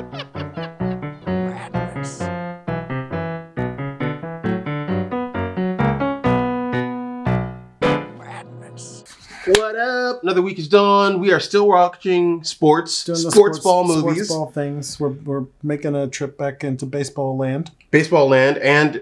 What up? Another week is done. We are still watching sports ball movies. Sports ball things. We're making a trip back into baseball land. Baseball land, and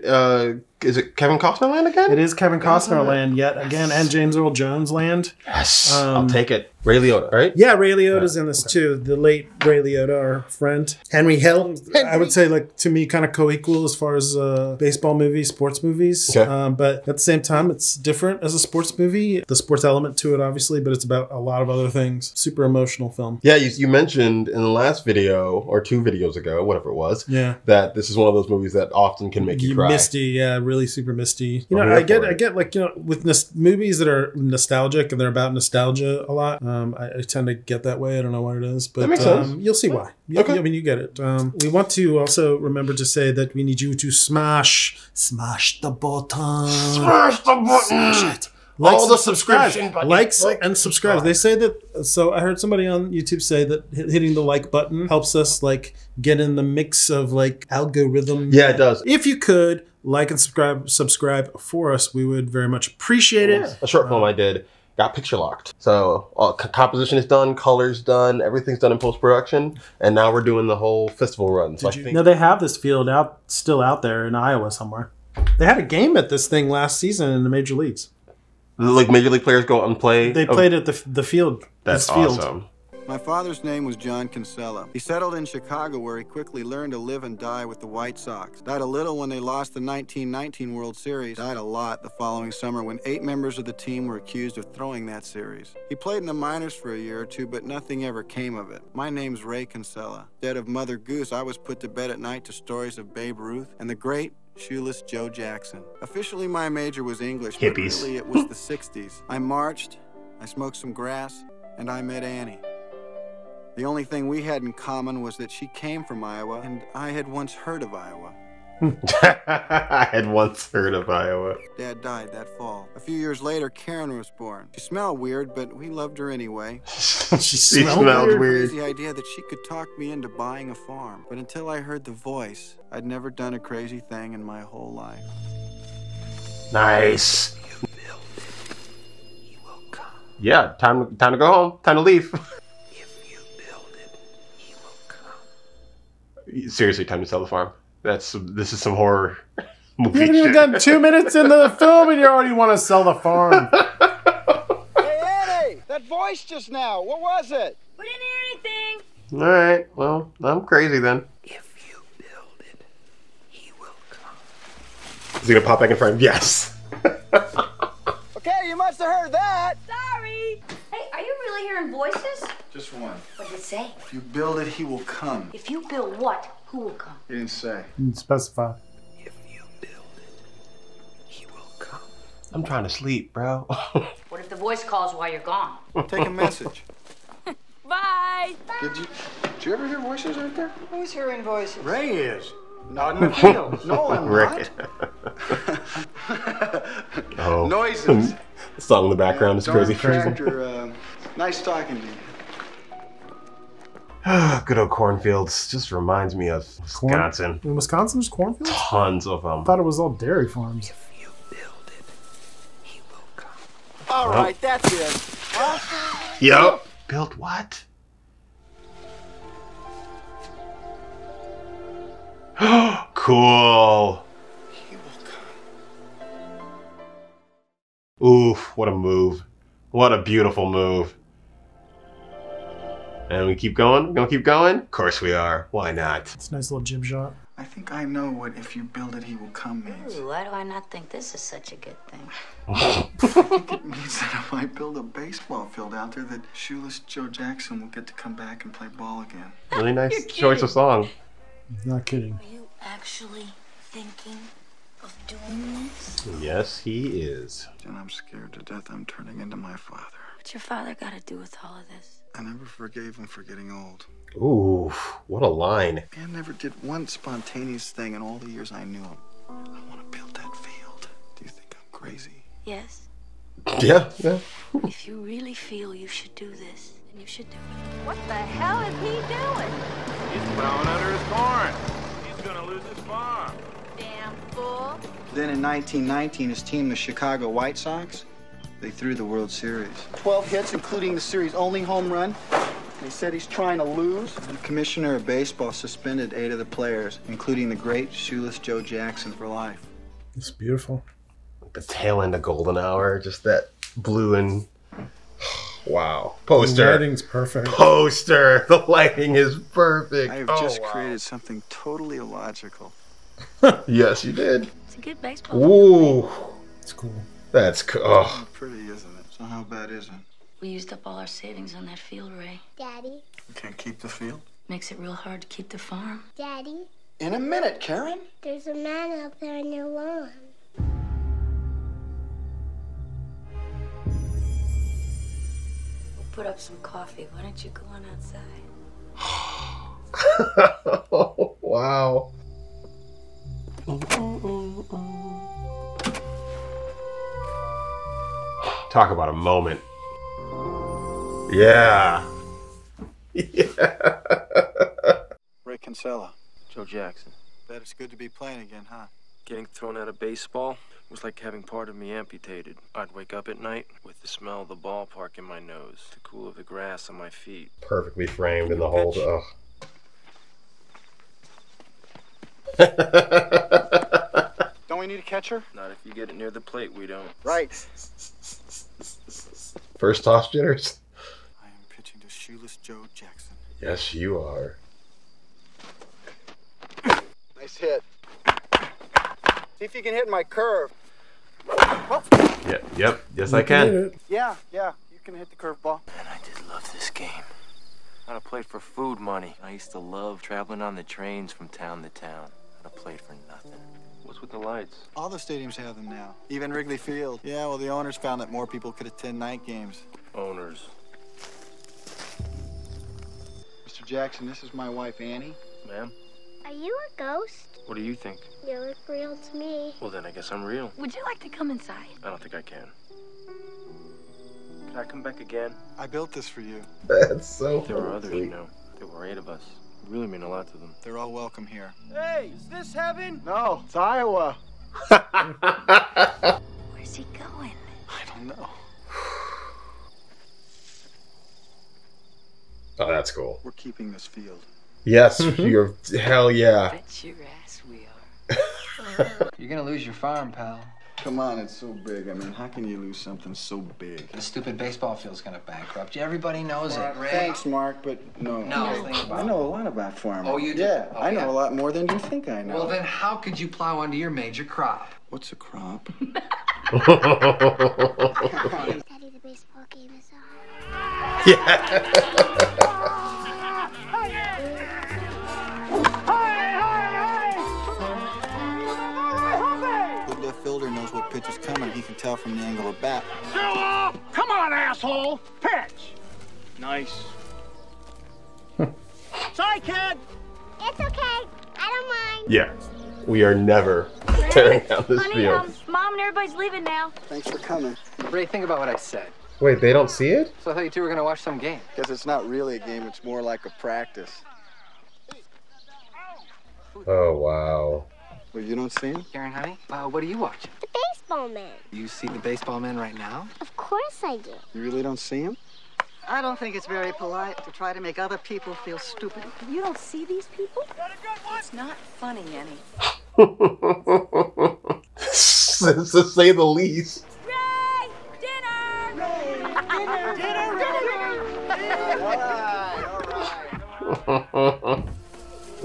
is it Kevin Costner land again? It is Kevin Costner land yet again, and James Earl Jones land. Yes, I'll take it. Ray Liotta, right? Yeah, Ray Liotta's in this too. The late Ray Liotta, our friend. Henry Hill. I would say, like, to me, kind of co-equal as far as baseball movies, sports movies. Okay. But at the same time, it's different as a sports movie. The sports element to it, obviously, but it's about a lot of other things. Super emotional film. Yeah, you mentioned in the last video, or 2 videos ago, whatever it was, that this is one of those movies that often can make you cry. Misty, yeah, really super misty. You know, I get like, you know, with movies that are nostalgic and they're about nostalgia a lot. I tend to get that way. I don't know what it is, but that makes sense. You'll see why. Okay. I mean, you get it. We want to also remember to say that we need you to smash the button. Smash the button. Smash it. All the subscription buttons. Likes and subscribes. They say that. So I heard somebody on YouTube say that hitting the like button helps us like get in the mix of like algorithm. Yeah, it does. If you could like and subscribe for us, we would very much appreciate it. A short film I did got picture locked. So composition is done, colors done, everything's done in post-production, and now we're doing the whole festival run. So No, they have this field still out there in Iowa somewhere. They had a game at this thing last season in the major leagues. Like major league players go out and play? They played at the field. That's awesome. My father's name was John Kinsella. He settled in Chicago where he quickly learned to live and die with the White Sox. Died a little when they lost the 1919 World Series. Died a lot the following summer when 8 members of the team were accused of throwing that series. He played in the minors for a year or 2, but nothing ever came of it. My name's Ray Kinsella. Dead of Mother Goose, I was put to bed at night to stories of Babe Ruth and the great shoeless Joe Jackson. Officially, my major was English, but really it was the 60s. I marched, I smoked some grass, and I met Annie. The only thing we had in common was that she came from Iowa, and I had once heard of Iowa. I had once heard of Iowa. Dad died that fall. A few years later, Karen was born. She smelled weird, but we loved her anyway. She smelled weird. The idea that she could talk me into buying a farm. But until I heard the voice, I'd never done a crazy thing in my whole life. Nice. Yeah, time to go home. Time to leave. Seriously, time to sell the farm. This is some horror movie. You haven't even gotten 2 minutes into the film and you already want to sell the farm. Hey, Eddie! That voice just now, what was it? We didn't hear anything. All right, well, I'm crazy then. If you build it, he will come. Is he gonna pop back in frame? Yes. Okay, you must have heard that. Sorry. Hey, are you really hearing voices? Just one. What did it say? If you build it, he will come. If you build what, who will come? He didn't say. You specify. If you build it, he will come. I'm trying to sleep, bro. What if the voice calls while you're gone? Take a message. Bye. Did you ever hear voices right there? Who's hearing voices? Ray is. Not in the field. No, I'm Rick. not. Oh. Noises. The song in the background is crazy. Tractor, nice talking to you. Good old cornfields. Just reminds me of Wisconsin. In Wisconsin, there's cornfields? Tons of them. I thought it was all dairy farms. If you build it, he will come. All right, that's it. Huh? Yep. Built what? Cool. He will come. Oof, what a move. What a beautiful move. And we keep going? We're gonna keep going? Of course we are. Why not? It's a nice little jib shot. I think I know what "if you build it, he will come" means. Ooh, why do I not think this is such a good thing? I think it means that if I build a baseball field out there, that shoeless Joe Jackson will get to come back and play ball again. Really nice choice of song. Not kidding. Are you actually thinking of doing this? Yes, he is. And I'm scared to death I'm turning into my father. What's your father got to do with all of this? I never forgave him for getting old. Ooh, what a line. Man never did one spontaneous thing in all the years I knew him. I want to build that field. Do you think I'm crazy? Yes. Yeah. If you really feel you should do this, then you should do it. What the hell is he doing? He's plowing under his corn. He's gonna lose his farm. Damn fool. Then in 1919, his team, the Chicago White Sox, they threw the World Series. 12 hits, including the series' only home run. They said he's trying to lose. The commissioner of baseball suspended 8 of the players, including the great shoeless Joe Jackson, for life. It's beautiful. The tail end of Golden Hour, just that blue and wow. Poster. The lighting's perfect. Poster. The lighting is perfect. I have just created something totally illogical. Yes, you did. It's a good baseball. Ooh, It's cool. that's cool. Oh. Pretty, isn't it? So how bad is it? We used up all our savings on that field, Ray. Daddy, You can't keep the field? Makes it real hard to keep the farm. Daddy, In a minute, Karen. there's a man out there on your lawn. We'll put up some coffee. Why don't you go on outside? Wow. Talk about a moment. Yeah. Yeah. Ray Kinsella. Joe Jackson. Bet it's good to be playing again, huh? Getting thrown out of baseball was like having part of me amputated. I'd wake up at night with the smell of the ballpark in my nose, the cool of the grass on my feet. Perfectly framed in the whole. Oh. Don't we need a catcher? Not if you get it near the plate, we don't. Right. First toss jitters. I am pitching to shoeless Joe Jackson. Yes, you are. Nice hit. See if you can hit my curve. Yep. Yep. Yes, I can. Yeah, you can hit the curveball. Man, I did love this game. I played for food money. I used to love traveling on the trains from town to town. I played for nothing. What's with the lights? All the stadiums have them now. Even Wrigley Field. Yeah, well, the owners found that more people could attend night games. Owners. Mr. Jackson, this is my wife, Annie. Ma'am? Are you a ghost? What do you think? You look real to me. Well, then I guess I'm real. Would you like to come inside? I don't think I can. Can I come back again? I built this for you. That's so. There were others, sweet. you know. There were 8 of us. It really mean a lot to them. They're all welcome here. Hey, is this heaven? No, it's Iowa. Where's he going? I don't know. Oh, that's cool. We're keeping this field. Yes, you're. Hell yeah. Bet your ass we are. You're gonna lose your farm, pal. Come on, it's so big. I mean, how can you lose something so big? The stupid baseball field's gonna bankrupt you. Everybody knows it, Ray. Thanks, Mark, but no. No. I know a lot about farming. Oh, you do? Yeah, Oh, I know yeah. a lot more than you think I know. Well, then how could you plow under your major crop? What's a crop? Daddy, the baseball game is on. Good left fielder knows what pitch is coming. He can tell from the angle of bat. Come on, asshole! Pitch! Nice. Sorry, kid! It's okay. I don't mind. Yeah. We are never tearing down this field. Mom and everybody's leaving now. Thanks for coming. Ray, think about what I said. Wait, they don't see it? So I thought you two were gonna watch some game. Because it's not really a game, it's more like a practice. Oh, wow. Well, you don't see him? Karen, honey, what are you watching? The baseball man. You see the baseball man right now? Of course I do. You really don't see him? I don't think it's very polite to try to make other people feel stupid. You don't see these people? It's not funny, Annie. To say the least. Ray! Dinner! All right.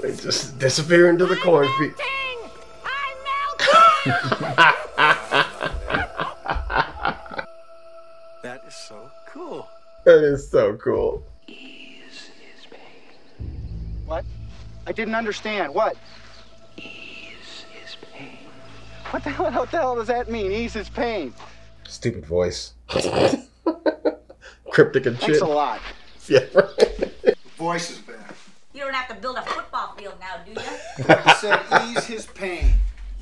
They just disappear into the cornfield. That is so cool. That is so cool. Ease his pain. What? I didn't understand. What? Ease his pain. What the hell does that mean? Ease his pain. Stupid voice. Cryptic and Thanks shit. a lot. Yeah, right. Voice is back. You don't have to build a football field now, do you? I said ease his pain.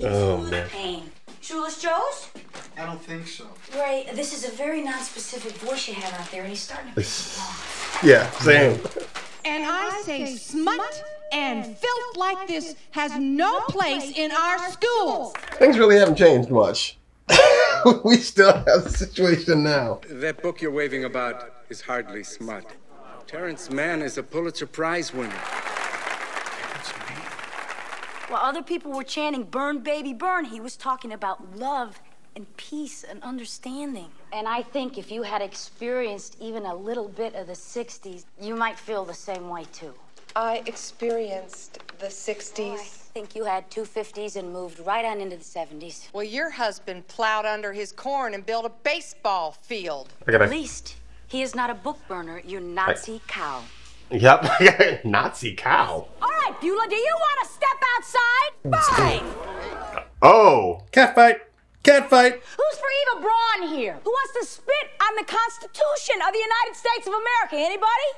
Oh, man. Pain. Shoeless Joe's? I don't think so. Ray, this is a very non-specific voice you have out there, and he's starting to piss me off. Yeah, same. And I say smut and filth like this has no place in our schools. Things really haven't changed much. We still have the situation now. That book you're waving about is hardly smart. Terrence Mann is a Pulitzer Prize winner. While other people were chanting, "Burn, baby, burn," he was talking about love and peace and understanding. And I think if you had experienced even a little bit of the 60s, you might feel the same way, too. I experienced the 60s. I think you had two 50s and moved right on into the 70s. Well, your husband plowed under his corn and built a baseball field. At least he is not a book burner, you Nazi cow. Yep, Nazi cow. All right, Beulah, do you want to step outside? Fine. Oh. Cat fight. Cat fight. Who's for Eva Braun here? Who wants to spit on the Constitution of the United States of America? Anybody?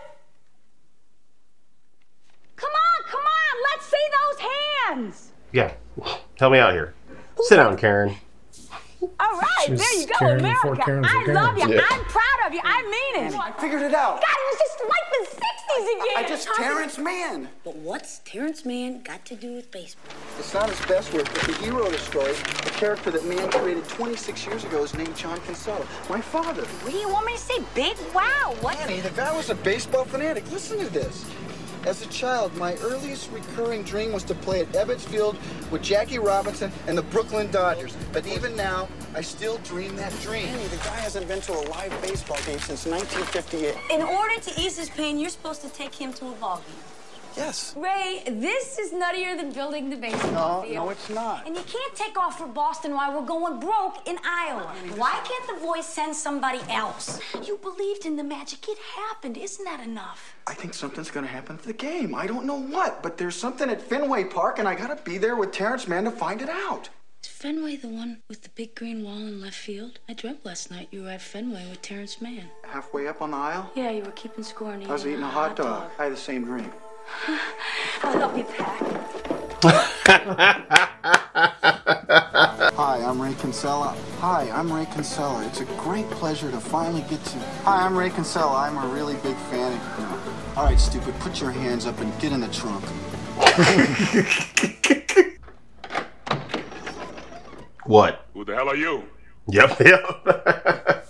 Come on, let's see those hands. Yeah, help me out here. Sit down, Karen. All right, there you go, America. I love you. Yeah. I'm proud of you. I mean it. I figured it out. God, it was just like the 60s again. Terrence Mann. But what's Terrence Mann got to do with baseball? It's not his best work, but the hero of the story, the character that Mann created 26 years ago, is named John Kinsella, my father. What do you want me to say? Big wow. What? Manny, the guy was a baseball fanatic. Listen to this. As a child, my earliest recurring dream was to play at Ebbets Field with Jackie Robinson and the Brooklyn Dodgers. But even now, I still dream that dream. Manny, the guy hasn't been to a live baseball game since 1958. In order to ease his pain, you're supposed to take him to a ball game. Yes. Ray, this is nuttier than building the baseball field. No, it's not. And you can't take off for Boston while we're going broke in Iowa. Why can't the voice send somebody else? You believed in the magic. It happened. Isn't that enough? I think something's gonna happen to the game. I don't know what, but there's something at Fenway Park, and I gotta be there with Terrence Mann to find it out. Is Fenway the one with the big green wall in left field? I dreamt last night you were at Fenway with Terrence Mann. Halfway up on the aisle? Yeah, you were keeping score and I was eating a hot dog. I had the same dream. I'll help you pack. Hi, I'm Ray Kinsella. Hi, I'm Ray Kinsella. It's a great pleasure to finally get to... Hi, I'm Ray Kinsella. I'm a really big fan of... You know. All right, stupid, put your hands up and get in the trunk. What? Who the hell are you? Yep.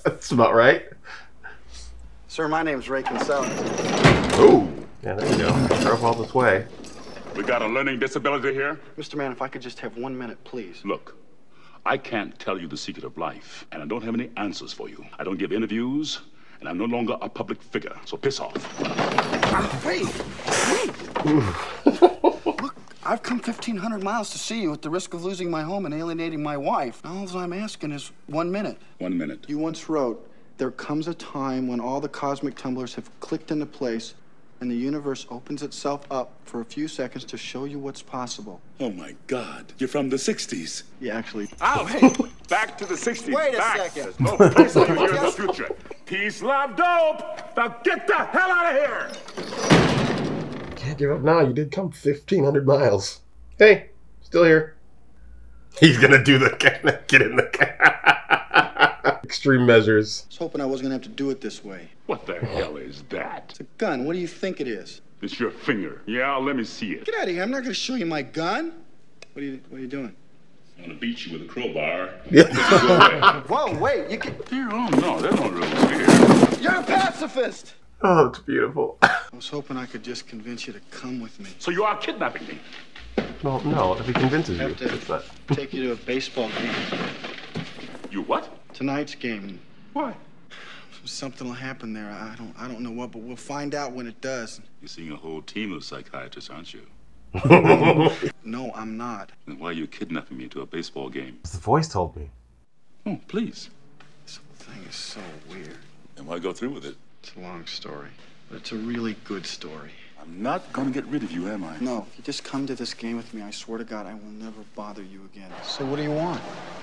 That's about right. Sir, my name's Ray Kinsella. Ooh. Yeah, there you go. Drove all this way. We got a learning disability here? Mr. Mann, if I could just have 1 minute, please. Look, I can't tell you the secret of life, and I don't have any answers for you. I don't give interviews, and I'm no longer a public figure, so piss off. Wait! Look, I've come 1,500 miles to see you at the risk of losing my home and alienating my wife. All I'm asking is 1 minute. 1 minute. You once wrote, there comes a time when all the cosmic tumblers have clicked into place and the universe opens itself up for a few seconds to show you what's possible. Oh, my God. You're from the 60s. Yeah, actually. Oh, hey, back to the 60s. Wait a back. second. There's no place for you here in the future. Peace, love, dope. Now get the hell out of here. Can't give up now. You did come 1,500 miles. Hey, still here. He's gonna do the get in the extreme measures. I was hoping I wasn't gonna have to do it this way. What the hell is that? It's a gun. What do you think it is? It's your finger. Yeah, let me see it. Get out of here. I'm not gonna show you my gun. What are you doing? I'm gonna beat you with a crowbar. Yeah. Whoa, wait. You can... Here, oh, no, there's no rules here. You're a pacifist. Oh, that's beautiful. I was hoping I could just convince you to come with me. So you are kidnapping me? Well, no, if he convinces I you. have to take you to a baseball game. You what? Tonight's game. Why? Something will happen there. I don't know what, but we'll find out when it does. You're seeing a whole team of psychiatrists, aren't you? No, I'm not. Then why are you kidnapping me to a baseball game? The voice told me. Oh, please. This whole thing is so weird. And why go through with it? It's a long story, but it's a really good story. I'm not gonna get rid of you, am I? No, if you just come to this game with me, I swear to God, I will never bother you again. So what do you want?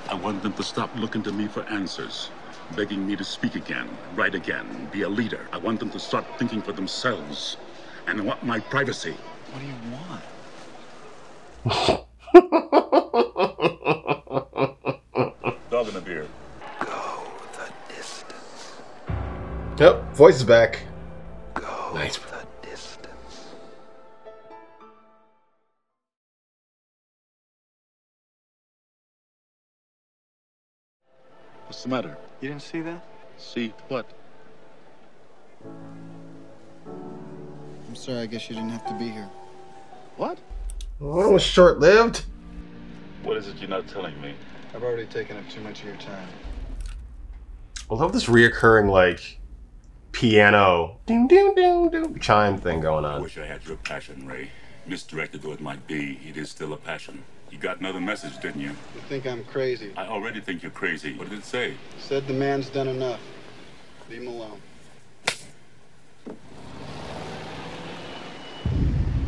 I want them to stop looking to me for answers, begging me to speak again, write again, be a leader. I want them to start thinking for themselves, and I want my privacy. What do you want? Dog in a beer. Go the distance. Yep, voice is back. Go nice. the distance. What's the matter? You didn't see that? See what? I'm sorry, I guess you didn't have to be here. What? Oh, it was short-lived. What is it you're not telling me? I've already taken up too much of your time. I love this reoccurring, like, piano ding, ding, ding, ding, chime thing going I on. wish I had your passion, Ray. Misdirected though it might be, it is still a passion. You got another message, didn't you? You think I'm crazy? I already think you're crazy. What did it say? Said the man's done enough. Leave him alone.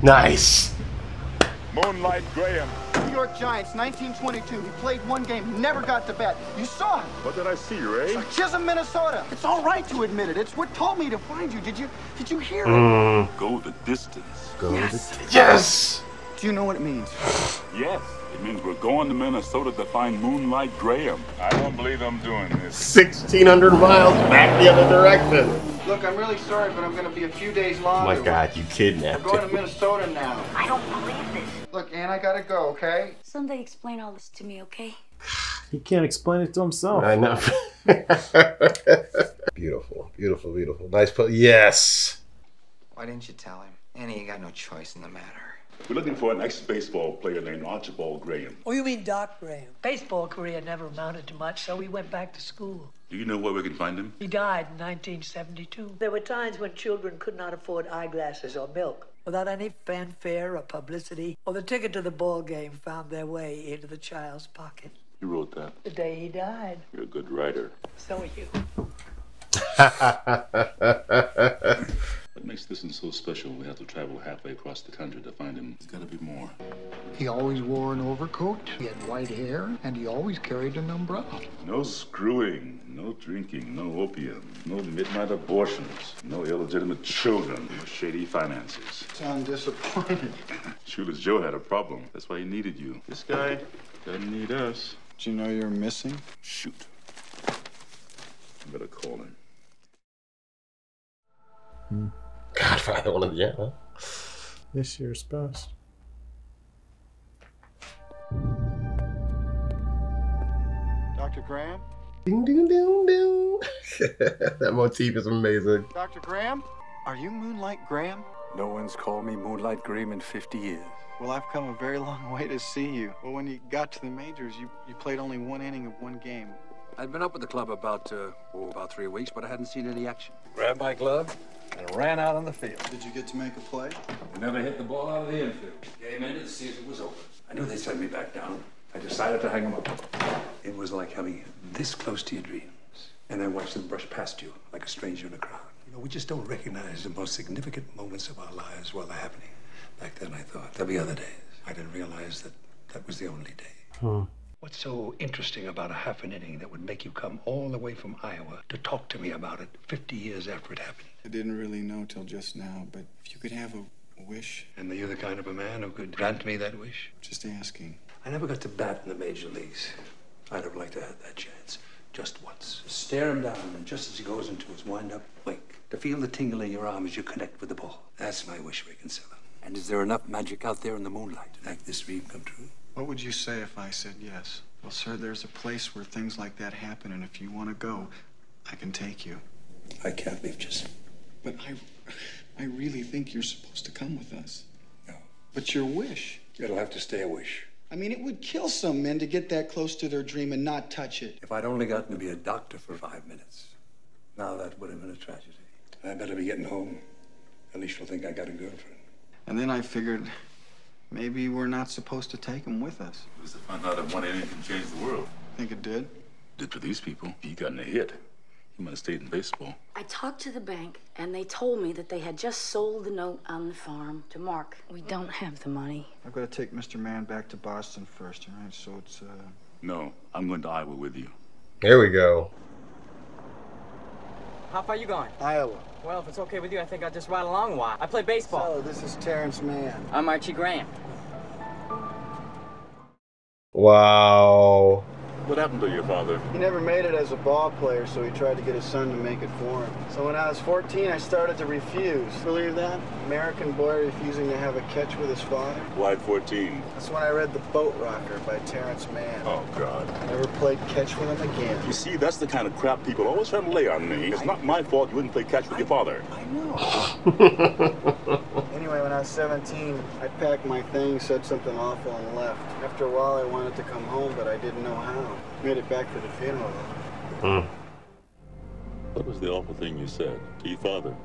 Nice. Moonlight Graham. New York Giants, 1922. He played one game, never got to bat. You saw it. What did I see, Ray? Chisholm, Minnesota. It's all right to admit it. It's what told me to find you. Did you hear it? Go the distance. Yes. Do you know what it means? Yes. It means we're going to Minnesota to find Moonlight Graham. I don't believe I'm doing this. 1,600 miles back the other direction. Look, I'm really sorry, but I'm going to be a few days Oh longer. my God, you kidnapped We're going to him. Minnesota now. I don't believe this. Look, Ann, I got to go, okay? Someday explain all this to me, okay? He can't explain it to himself. I know. Beautiful, beautiful, beautiful. Nice put. Yes. Why didn't you tell him? Annie, you got no choice in the matter. We're looking for an ex-baseball player named Archibald Graham. Oh, you mean Doc Graham? Baseball career never amounted to much, so we went back to school. Do you know where we can find him? He died in 1972. There were times when children could not afford eyeglasses or milk. Without any fanfare or publicity, or the ticket to the ball game found their way into the child's pocket. You wrote that. The day he died. You're a good writer. So are you. What makes this one so special? We have to travel halfway across the country to find him. There's got to be more. He always wore an overcoat, he had white hair, and he always carried an umbrella. No screwing, no drinking, no opium, no midnight abortions, no illegitimate children, no shady finances. Sound disappointed. Shoeless Joe had a problem. That's why he needed you. This guy doesn't need us. Do you know you're missing? Shoot. I better call him. Godfather, one of the, yeah. This year's best. Dr. Graham? Ding, ding, ding, ding. That motif is amazing. Dr. Graham? Are you Moonlight Graham? No one's called me Moonlight Graham in 50 years. Well, I've come a very long way to see you. Well, when you got to the majors, you played only one inning of one game. I'd been up with the club about 3 weeks, but I hadn't seen any action. Grabbed my glove and ran out on the field. Did you get to make a play? I never hit the ball out of the infield. Game ended to see if it was over. I knew they'd send me back down. I decided to hang them up. It was like having this close to your dreams, and then watch them brush past you like a stranger in a crowd. You know, we just don't recognize the most significant moments of our lives while they're happening. Back then, I thought there'll be other days. I didn't realize that was the only day. What's so interesting about a half an inning that would make you come all the way from Iowa to talk to me about it 50 years after it happened? I didn't really know till just now, but if you could have a wish. And you're the kind of a man who could grant me that wish? Just asking. I never got to bat in the major leagues. I'd have liked to have that chance. Just once. Stare him down, and just as he goes into his wind-up, blink. To feel the tingle in your arm as you connect with the ball. That's my wish, Ray Kinsella. And is there enough magic out there in the moonlight to make this dream come true? What would you say if I said yes? Well, sir, there's a place where things like that happen, and if you want to go, I can take you. I can't leave, just. But I really think you're supposed to come with us. No. But your wish. It'll have to stay a wish. I mean, it would kill some men to get that close to their dream and not touch it. If I'd only gotten to be a doctor for 5 minutes, now that would have been a tragedy. I better be getting home. At least she'll think I got a girlfriend. And then I figured maybe we're not supposed to take him with us. It was to find out if one inning can change the world. Think it did? Did for these people. If you gotten a hit, you might have stayed in baseball. I talked to the bank, and they told me that they had just sold the note on the farm to Mark. We don't have the money. I've got to take Mr. Mann back to Boston first, all right? So it's, No, I'm going to Iowa with you. There we go. How far you going? Iowa. Well, if it's okay with you, I think I'll just ride along a while. I play baseball. So, this is Terrence Mann. I'm Archie Graham. Wow. What happened to your father? He never made it as a ball player, so he tried to get his son to make it for him. So when I was 14, I started to refuse. Believe that? American boy refusing to have a catch with his father. Why 14? That's when I read The Boat Rocker by Terrence Mann. Oh, God. Never played catch with him again. You see, that's the kind of crap people always try to lay on me. It's not my fault you wouldn't play catch with your father. I know. Anyway, when I was 17, I packed my things, said something awful, and left. After a while, I wanted to come home, but I didn't know how. Made it back for the funeral, though. What was the awful thing you said to your father?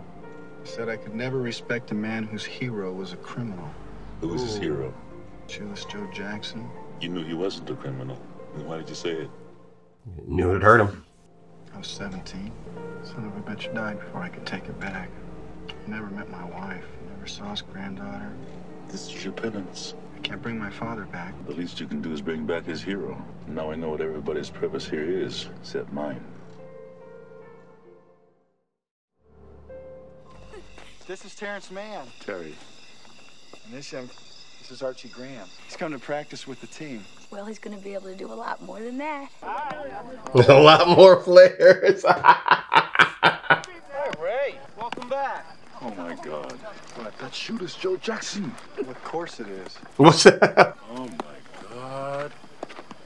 I said I could never respect a man whose hero was a criminal. Who was his hero? Shoeless Joe Jackson. You knew he wasn't a criminal. Then why did you say it? Knew it'd hurt him. I was 17. Son of a bitch died before I could take it back. I never met my wife. Never saw his granddaughter. This is your penance. I can't bring my father back. The least you can do is bring back his hero. Now I know what everybody's purpose here is, except mine. This is Terrence Mann. Terry. And this is Archie Graham. He's come to practice with the team. Well, he's going to be able to do a lot more than that. A lot more flares. Hey, Ray. Welcome back. Oh, my God. What? That shooter's Joe Jackson. Of course it is. What's that? Oh, my God.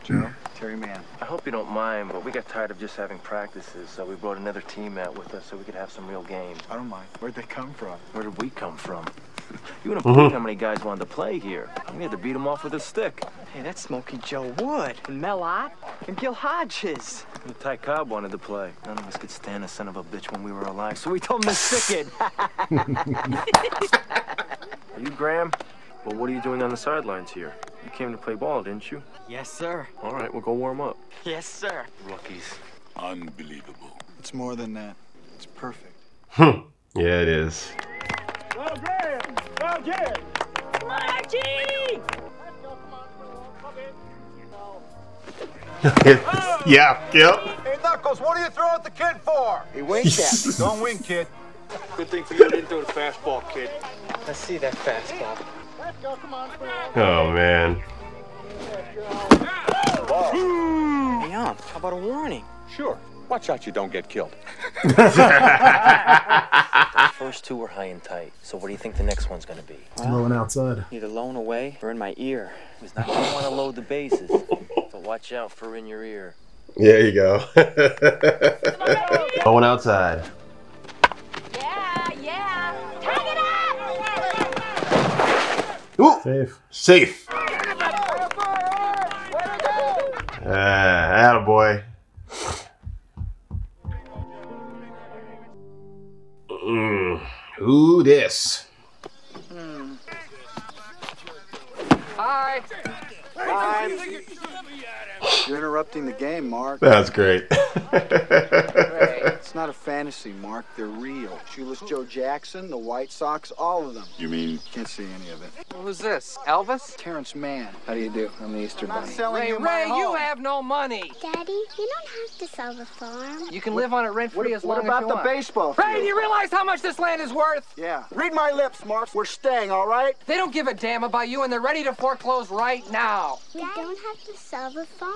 Joe, Terry Mann. I hope you don't mind, but we got tired of just having practices, so we brought another team out with us so we could have some real games. I don't mind. Where'd they come from? Where did we come from? You wouldn't believe how many guys wanted to play here. We had to beat them off with a stick. Hey, that's Smokey Joe Wood, and Mel Ott, and Gil Hodges. And Ty Cobb wanted to play. None of us could stand a son of a bitch when we were alive, so we told him to stick it. Are you Graham? Well, what are you doing on the sidelines here? You came to play ball, didn't you? Yes, sir. All right, we'll go warm up. Yes, sir. Rookies. Unbelievable. It's more than that. It's perfect. Yeah, it is. Go, Graham! Go, Jim! Margie! Yeah, yep. Hey, Knuckles, what are you throwing the kid for? He winked at me. Don't wink, kid. Good thing for you didn't throw the fastball, kid. Let's see that fastball. Oh, man. Hey, how about a warning? Sure. Watch out you don't get killed. The first two were high and tight, so what do you think the next one's gonna be? Blowing outside. Either loan away or in my ear. He's not gonna want to load the bases, but watch out for in your ear. There you go. Going outside. Yeah. Tag it up! Ooh. Safe. Safe. Attaboy. Who this? Hi. You're interrupting the game, Mark. That's great. It's not a fantasy, Mark. They're real. Shoeless Joe Jackson, the White Sox, all of them. You mean? Can't see any of it. Who's this? Elvis? Terrence Mann. How do you do? I'm the Easter Bunny. Ray, you have no money. Daddy, you don't have to sell the farm. You can live on it rent-free as long as you What want. about the baseball field? Ray, do you realize how much this land is worth? Yeah. Read my lips, Mark. We're staying, all right? They don't give a damn about you, and they're ready to foreclose right now. We don't have to sell the farm.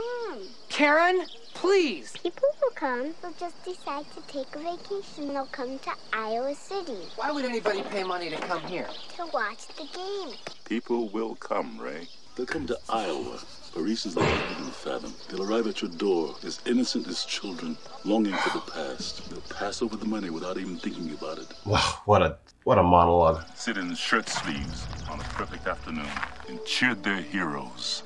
Karen, please. People will come. They'll just decide to take a vacation. They'll come to Iowa City Why would anybody pay money to come here? to watch the game. People will come, Ray. They'll come to Iowa. Paris like you couldn't fathom. They'll arrive at your door as innocent as children, longing for the past. They'll pass over the money without even thinking about it. Wow, what a monologue. Sit in shirt sleeves on a perfect afternoon and cheer their heroes.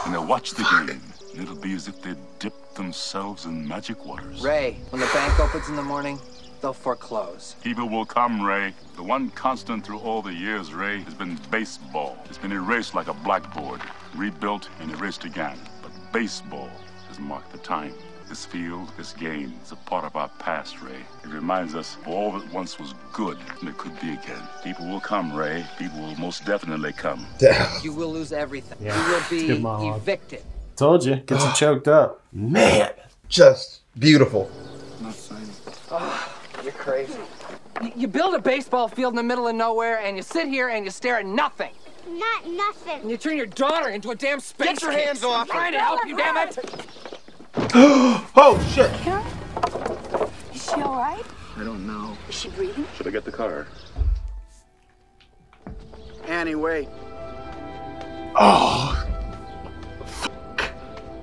And they'll watch the game. And it'll be as if they'd dipped themselves in magic waters. Ray, when the bank opens in the morning, they'll foreclose. People will come, Ray. The one constant through all the years, Ray, has been baseball. It's been erased like a blackboard, rebuilt and erased again. But baseball has marked the time. This field, this game, is a part of our past, Ray. It reminds us of all that once was good, and it could be again. People will come, Ray. People will most definitely come. You will lose everything. Yeah, You it's a will good be monologue. evicted. Told you. Gets you choked up. Man, just beautiful. Not signing. Oh, you're crazy. You build a baseball field in the middle of nowhere, and you sit here and you stare at nothing. Not nothing. And you turn your daughter into a damn space Get your kid. hands off I'm trying to help you, damn it. Oh, shit. Karen? Is she all right? I don't know. Is she breathing? Should I get the car? Annie, wait. Oh.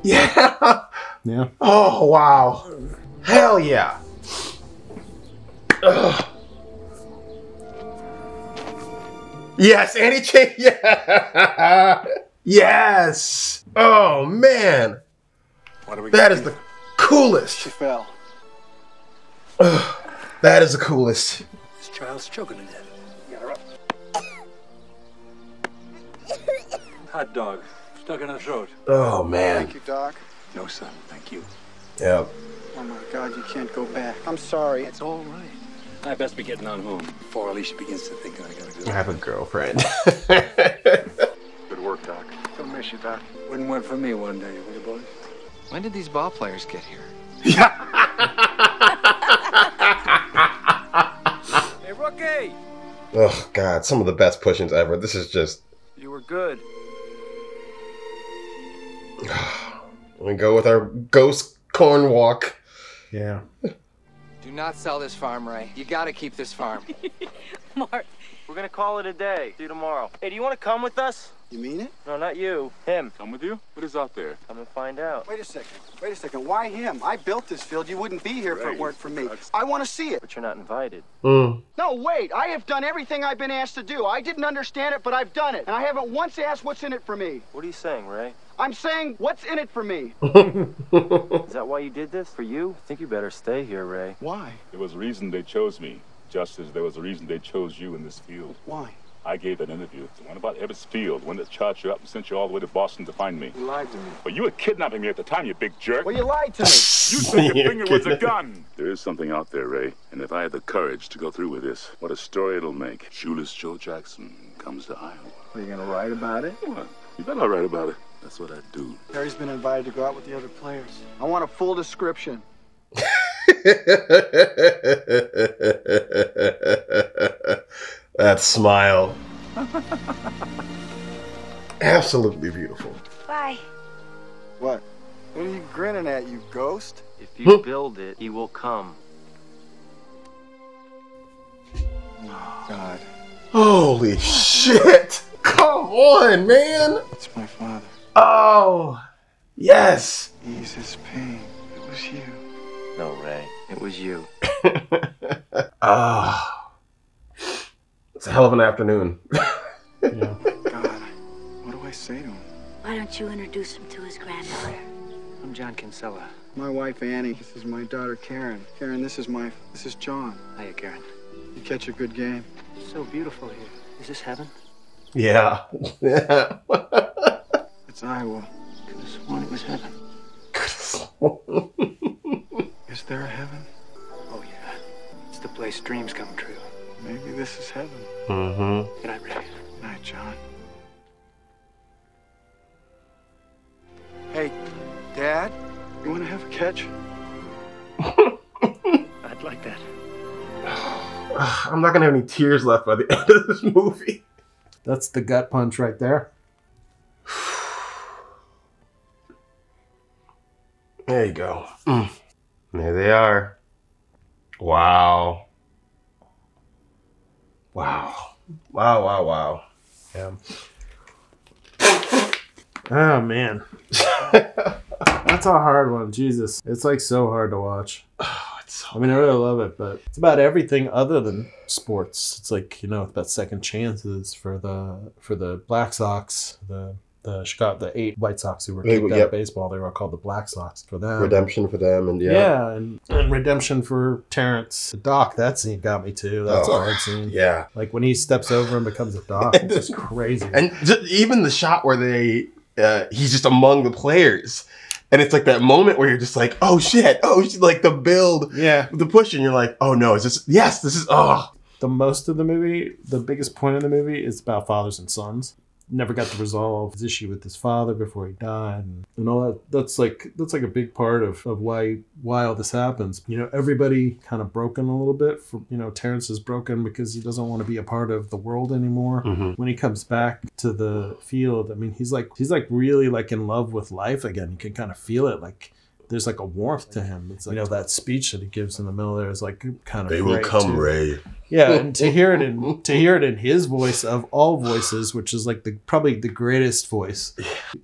Yeah. Yeah. Oh, wow. Hell yeah. Ugh. Yes, Annie Chang. Yeah. Yes. Oh, man. That is the coolest. She fell. Ugh. That is the coolest. This child's choking to death. Get her up. Hot dog. Stuck in her throat. Oh, man. Thank you, Doc. No, son. Thank you. Yeah. Oh my God, you can't go back. I'm sorry. It's all right. I best be getting on home before Alicia begins to think I gotta go. I have a girlfriend. Good work, Doc. Don't miss you, Doc. Wouldn't work for me one day, would you, boys? When did these ball players get here? Hey, rookie! Oh, God. Some of the best push-ins ever. This is just... You were good. We go with our ghost corn walk. Yeah. Do not sell this farm, Ray. You gotta keep this farm. Mark, we're gonna call it a day. See you tomorrow. Hey, do you want to come with us? You mean it? No, not you. Him. Come with you? What is out there? Come and find out. Wait a second. Wait a second. Why him? I built this field. You wouldn't be here if it weren't for me. I want to see it. But you're not invited. No, wait. I have done everything I've been asked to do. I didn't understand it, but I've done it. And I haven't once asked what's in it for me. What are you saying, Ray? I'm saying, what's in it for me? Is that why you did this? For you? I think you better stay here, Ray. Why? There was a reason they chose me, just as there was a reason they chose you in this field. Why? I gave that interview. The one about Ebbets Field, the one that charged you up and sent you all the way to Boston to find me. You lied to me. But you were kidnapping me at the time, you big jerk. Well, you lied to me. You said your finger was a gun. There is something out there, Ray. And if I had the courage to go through with this, what a story it'll make. Shoeless Joe Jackson comes to Iowa. Are you going to write about it? What? You better write about it. That's what I do. Harry's been invited to go out with the other players. I want a full description. That smile. Absolutely beautiful. Bye. What? What are you grinning at, you ghost? If you build it, he will come. Oh, God. Holy shit. Come on, man. It's my father. Oh, yes. Ease his pain. It was you. No, Ray. It was you. It's a hell of an afternoon. Yeah. God, what do I say to him? Why don't you introduce him to his granddaughter? I'm John Kinsella. My wife, Annie. This is my daughter, Karen. Karen, this is John. Hiya, Karen. You catch a good game. It's so beautiful here. Is this heaven? Yeah. Yeah. It's Iowa. Could have sworn it was heaven. Is there a heaven? Oh, yeah. It's the place dreams come true. Maybe this is heaven. Mm-hmm. Good night, Ray. Good night, John. Hey, Dad, you want to have a catch? I'd like that. I'm not going to have any tears left by the end of this movie. That's the gut punch right there. There you go. There they are. Wow. Wow. Wow, wow, wow. Yeah. Oh, man. That's a hard one. Jesus. It's like so hard to watch. Oh, it's so I mean, I really love it, but it's about everything other than sports. It's like, you know, about second chances for the Black Sox, the 8 White Sox who were kicked out of baseball. They were all called the Black Sox for them. Redemption for them, and and redemption for Terrence. The Doc, that scene got me too. That's a hard scene. Yeah. Like when he steps over and becomes a Doc, it's just crazy. And even the shot where he's just among the players. And it's like that moment where you're just like, oh shit, like the build, the push, and you're like, oh no, this is. The most of the movie, the biggest point of the movie is about fathers and sons. Never got to resolve his issue with his father before he died, and all that. That's like a big part of why all this happens. You know, everybody kind of broken a little bit. Terrence is broken because he doesn't want to be a part of the world anymore. Mm-hmm. When he comes back to the field, I mean, he's like really like in love with life again. You can kind of feel it. Like there's like a warmth to him. It's like, you know, that speech that he gives in the middle there is like kind of They will come, too. Ray. Yeah, and to hear it in his voice of all voices, which is like probably the greatest voice,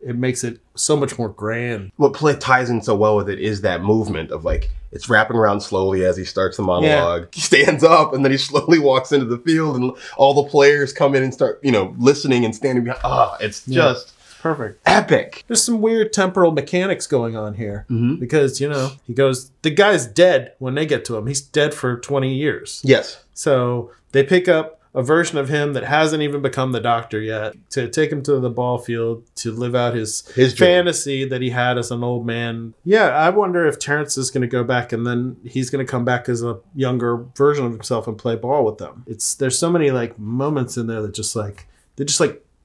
it makes it so much more grand. What ties in so well with it is that movement of like, it's wrapping around slowly as he starts the monologue. Yeah. He stands up and then he slowly walks into the field and all the players come in and start, you know, listening and standing behind. It's just perfect. Epic. There's some weird temporal mechanics going on here because, you know, he goes, the guy's dead when they get to him. He's dead for 20 years. Yes. So they pick up a version of him that hasn't even become the Doctor yet to take him to the ball field to live out his fantasy that he had as an old man. Yeah, I wonder if Terrence is going to go back and then he's going to come back as a younger version of himself and play ball with them. There's so many like moments in there that they just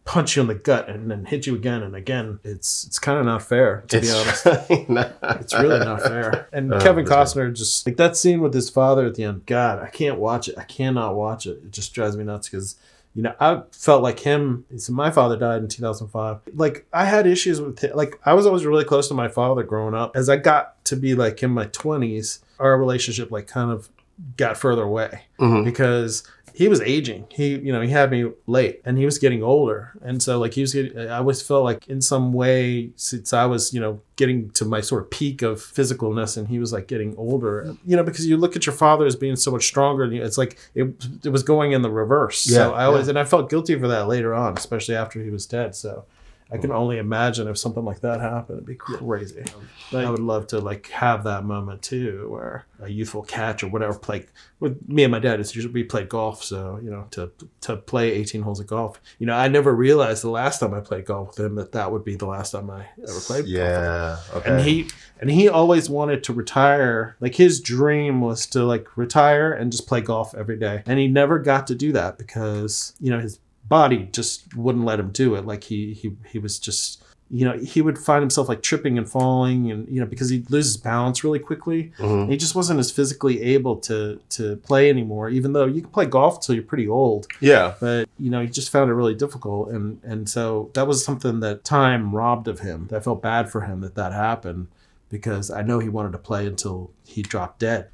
punch you in the gut and then hit you again and again. It's kind of not fair, to be honest. It's really not fair. And Kevin Costner, just like that scene with his father at the end, God, I can't watch it. I cannot watch it. It just drives me nuts because, you know, I felt like him. So my father died in 2005. Like I had issues with him. Like I was always really close to my father growing up. As I got to be like in my 20s, our relationship like kind of got further away because he was aging. He had me late and he was getting older. And so like I always felt like in some way, since I was, you know, getting to my sort of peak of physicalness and he was like getting older, you know, because you look at your father as being so much stronger and it's like, it was going in the reverse. Yeah, so and I felt guilty for that later on, especially after he was dead. So I can only imagine if something like that happened, it'd be crazy. Like, I would love to like have that moment too, where a youthful catch or whatever, play with me and my dad. It's usually we played golf, so you know to play 18 holes of golf. You know, I never realized the last time I played golf with him that would be the last time I ever played. Yeah, golf with him. Okay. And he always wanted to retire. Like his dream was to like retire and just play golf every day, and he never got to do that because you know his body just wouldn't let him do it. Like he was just, you know, he would find himself like tripping and falling and, you know, because he loses balance really quickly. He just wasn't as physically able to play anymore, even though you can play golf till you're pretty old. Yeah. But, you know, he just found it really difficult. And so that was something that time robbed of him. I felt bad for him that happened because I know he wanted to play until he dropped dead.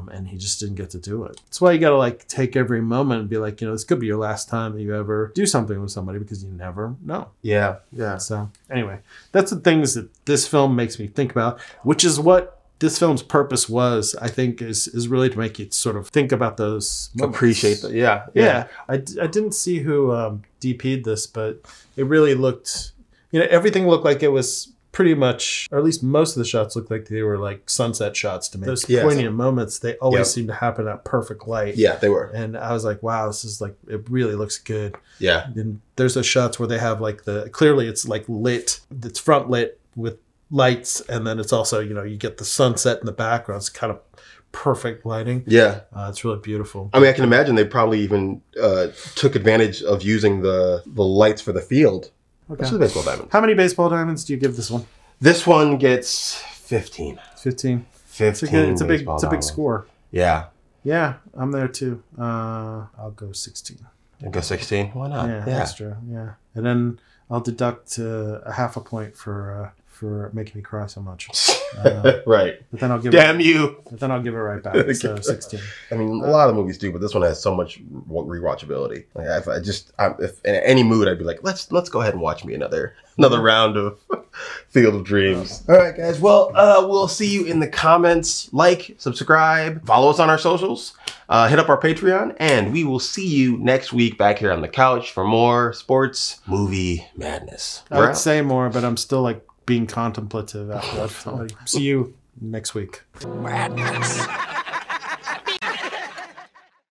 And he just didn't get to do it. That's why you got to like take every moment and be like, you know, this could be your last time that you ever do something with somebody because you never know. Yeah. Yeah. So anyway, that's the things that this film makes me think about, which is what this film's purpose was, I think, is really to make you sort of think about those moments. Appreciate that. Yeah. Yeah. I didn't see who DP'd this, but it really looked, you know, everything looked like it was pretty much, or at least most of the shots looked like they were like sunset shots to me. Those poignant moments, they always seem to happen at perfect light. Yeah, they were. And I was like, wow, this is like, it really looks good. Yeah. And there's those shots where they have like clearly it's like lit, it's front lit with lights. And then it's also, you know, you get the sunset in the background. It's kind of perfect lighting. Yeah. It's really beautiful. I mean, I can imagine they probably even took advantage of using the lights for the field. Okay. This is a baseball diamond. How many baseball diamonds do you give this one? This one gets 15. 15. 15. It's a big score. Yeah. Yeah, I'm there too. I'll go 16. You go 16? Why not? Yeah, extra. Yeah, and then I'll deduct a half a point for making me cry so much. Right. But then I'll give you. But then I'll give it right back. So 16. I mean, a lot of movies do, but this one has so much rewatchability. Like if in any mood, I'd be like, let's go ahead and watch me another round of Field of Dreams. All right, guys. Well, we'll see you in the comments. Like, subscribe, follow us on our socials, hit up our Patreon, and we will see you next week back here on the couch for more sports movie madness. I would say more, but I'm still like being contemplative after that film. See you next week. Madness.